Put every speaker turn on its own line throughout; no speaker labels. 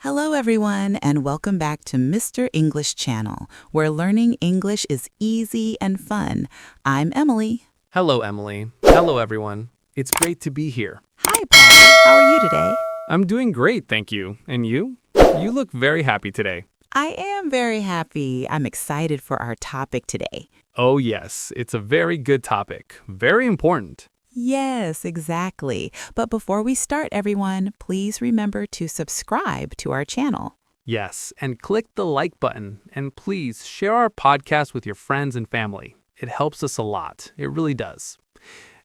Hello, everyone, and welcome back to Mr. English Channel, where learning English is easy and fun. I'm Emily.
Hello, Emily. Hello, everyone. It's great to be here.
Hi, Paul. How are you today?
I'm doing great, thank you. And you? You look very happy today.
I am very happy. I'm excited for our topic today.
Oh, yes. It's a very good topic. Very important.
Yes, exactly. But before we start, everyone, please remember to subscribe to our channel.
Yes, and click the like button. And please share our podcast with your friends and family. It helps us a lot. It really does.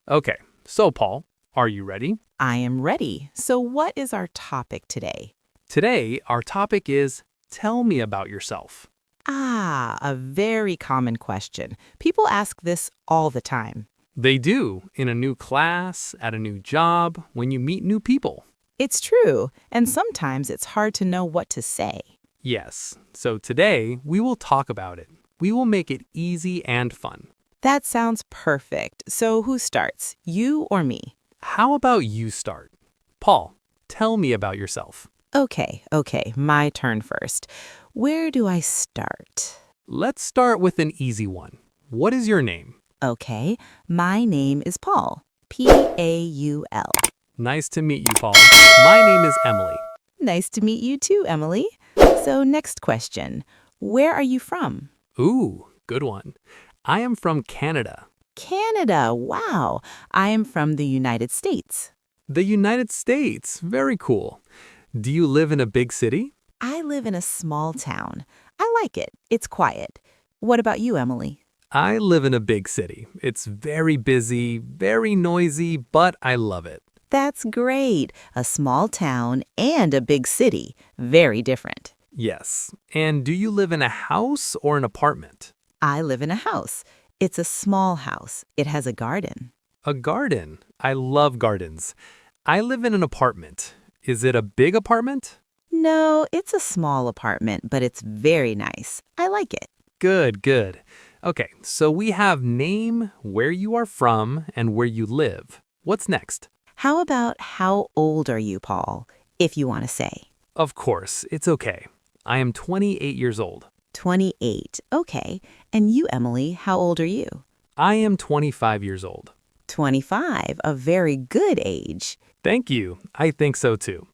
Okay, so Paul, are you ready?
I am ready. So what is our topic today?
Today, our topic is Tell Me About Yourself.
A very common question. People ask this all the time.
They do, in a new class, at a new job, when you meet new people.
It's true, and sometimes it's hard to know what to say.
Yes, so today we will talk about it. We will make it easy and fun.
That sounds perfect. So who starts, you or me?
How about you start? Paul, tell me about yourself.
Okay, my turn first. Where do I start?
Let's start with an easy one. What is your name?
Okay, my name is Paul. P-A-U-L.
Nice to meet you, Paul. My name is Emily.
Nice to meet you too, Emily. So next question. Where are you from?
Ooh, good one. I am from Canada.
Canada, wow. I am from the United States.
The United States, very cool. Do you live in a big city?
I live in a small town. I like it. It's quiet. What about you, Emily?
I live in a big city. It's very busy, very noisy, but I love it.
That's great. A small town and a big city. Very different.
Yes. And do you live in a house or an apartment?
I live in a house. It's a small house. It has a garden.
A garden. I love gardens. I live in an apartment. Is it a big apartment?
No, it's a small apartment, but it's very nice. I like it.
Good. Okay, so we have name, where you are from, and where you live. What's next?
How about how old are you, Paul, if you want to say?
Of course, it's okay. I am 28 years old.
28. Okay. And you, Emily, how old are you?
I am 25 years old.
25, a very good age.
Thank you. I think so too.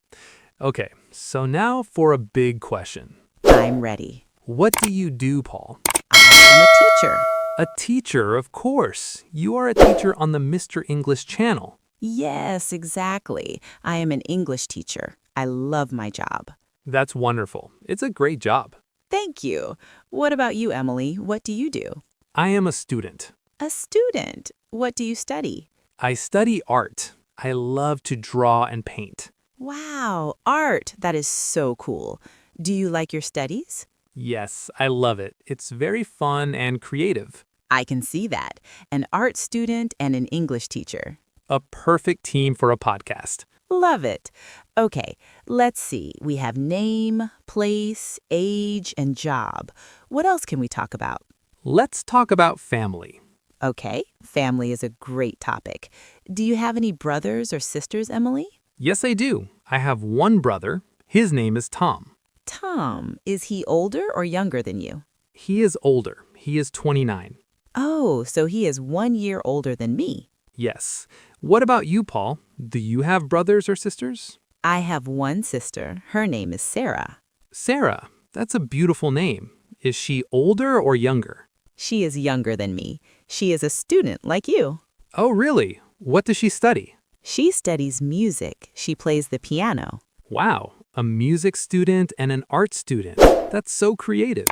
Okay, so now for a big question.
I'm ready.
What do you do, Paul?
I'm a teacher.
A teacher, of course. You are a teacher on the Mr. English channel.
Yes, exactly. I am an English teacher. I love my job.
That's wonderful. It's a great job.
Thank you. What about you, Emily? What do you do?
I am a student.
A student. What do you study?
I study art. I love to draw and paint.
Wow, art. That is so cool. Do you like your studies?
Yes, I love it. It's very fun and creative.
I can see that. An art student and an English teacher.
A perfect team for a podcast.
Love it. Okay, let's see. We have name, place, age, and job. What else can we talk about?
Let's talk about family.
Okay, family is a great topic. Do you have any brothers or sisters, Emily?
Yes, I do. I have one brother. His name is Tom.
Tom, is he older or younger than you?
He is older. He is 29.
Oh, so he is 1 year older than me.
Yes. What about you, Paul? Do you have brothers or sisters?
I have one sister. Her name is Sarah.
Sarah. That's a beautiful name. Is she older or younger?
She is younger than me. She is a student like you.
Oh, really? What does she study?
She studies music. She plays the piano.
Wow, a music student and an art student. That's so creative.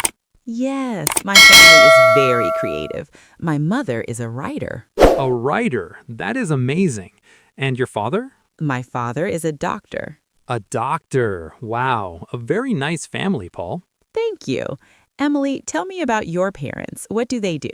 Yes, my family is very creative. My mother is a writer.
A writer. That is amazing. And your father?
My father is a doctor.
A doctor. Wow, a very nice family, Paul.
Thank you. Emily, tell me about your parents. What do they do?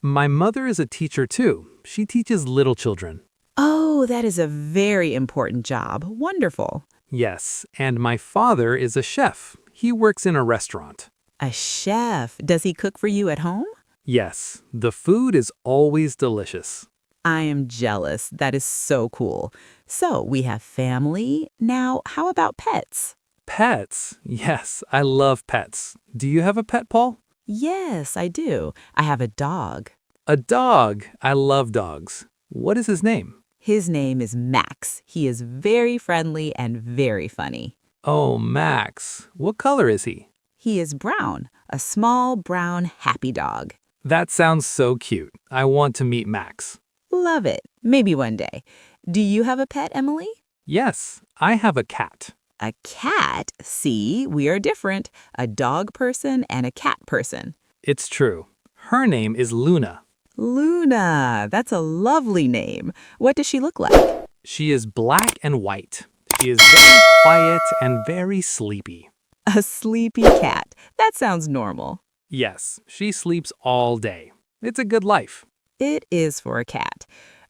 My mother is a teacher too. She teaches little children.
Oh, that is a very important job. Wonderful.
Yes, and my father is a chef. He works in a restaurant.
A chef. Does he cook for you at home?
Yes, the food is always delicious.
I am jealous. That is so cool. So we have family. Now, how about pets?
Pets. Yes, I love pets. Do you have a pet, Paul?
Yes, I do. I have a dog.
A dog. I love dogs. What is his name?
His name is Max. He is very friendly and very funny.
Oh, Max. What color is he?
He is brown, a small, brown, happy dog.
That sounds so cute. I want to meet Max.
Love it. Maybe one day. Do you have a pet, Emily?
Yes, I have a cat.
A cat? See, we are different. A dog person and a cat person.
It's true. Her name is Luna.
Luna, that's a lovely name. What does she look like?
She is black and white. She is very quiet and very sleepy.
A sleepy cat. That sounds normal.
Yes, she sleeps all day. It's a good life.
It is for a cat.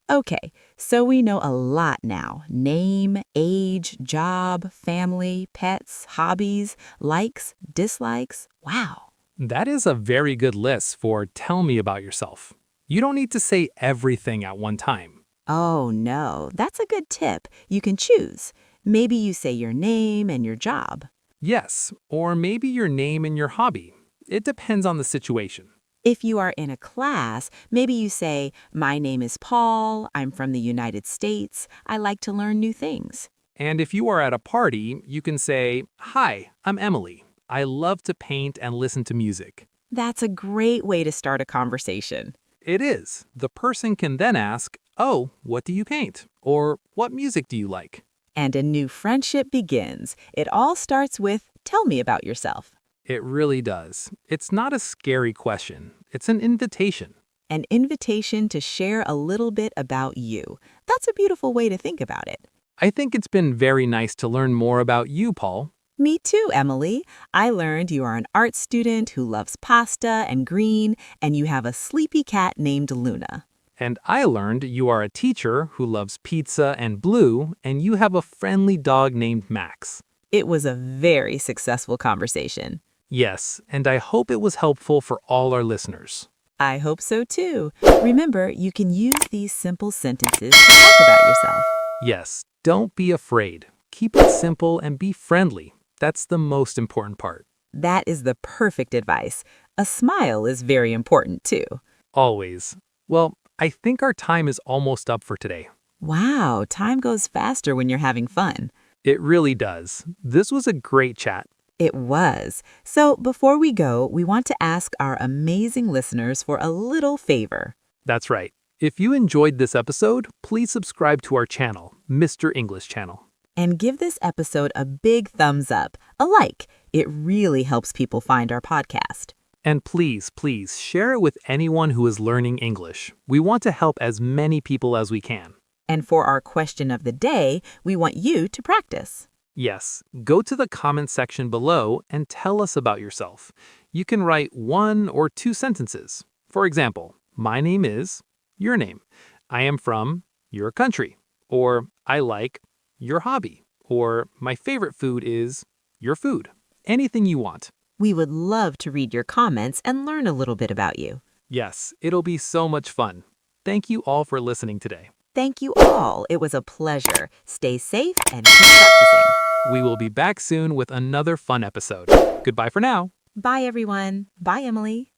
Okay, so we know a lot now. Name, age, job, family, pets, hobbies, likes, dislikes. Wow.
That is a very good list for tell me about yourself. You don't need to say everything at one time.
Oh, no, that's a good tip. You can choose. Maybe you say your name and your job.
Yes, or maybe your name and your hobby. It depends on the situation.
If you are in a class, maybe you say, my name is Paul, I'm from the United States, I like to learn new things.
And if you are at a party, you can say, hi, I'm Emily. I love to paint and listen to music.
That's a great way to start a conversation.
It is. The person can then ask, oh, what do you paint? Or what music do you like?
And a new friendship begins. It all starts with, tell me about yourself.
It really does. It's not a scary question. It's an invitation.
An invitation to share a little bit about you. That's a beautiful way to think about it.
I think it's been very nice to learn more about you, Paul.
Me too, Emily. I learned you are an art student who loves pasta and green, and you have a sleepy cat named Luna.
And I learned you are a teacher who loves pizza and blue, and you have a friendly dog named Max.
It was a very successful conversation.
Yes, and I hope it was helpful for all our listeners.
I hope so too. Remember, you can use these simple sentences to talk about yourself.
Yes, don't be afraid. Keep it simple and be friendly. That's the most important part.
That is the perfect advice. A smile is very important too.
Always. Well, I think our time is almost up for today.
Wow, time goes faster when you're having fun.
It really does. This was a great chat.
It was. So before we go, we want to ask our amazing listeners for a little favor.
That's right. If you enjoyed this episode, please subscribe to our channel, Mr. English Channel.
And give this episode a big thumbs up, a like. It really helps people find our podcast.
And please, please share it with anyone who is learning English. We want to help as many people as we can.
And for our question of the day, we want you to practice.
Yes, go to the comment section below and tell us about yourself. You can write 1 or 2 sentences. For example, my name is, your name. I am from your country. Or I like your hobby. Or my favorite food is your food. Anything you want.
We would love to read your comments and learn a little bit about you.
Yes, it'll be so much fun. Thank you all for listening today.
Thank you all. It was a pleasure. Stay safe and keep practicing.
We will be back soon with another fun episode. Goodbye for now.
Bye, everyone. Bye, Emily.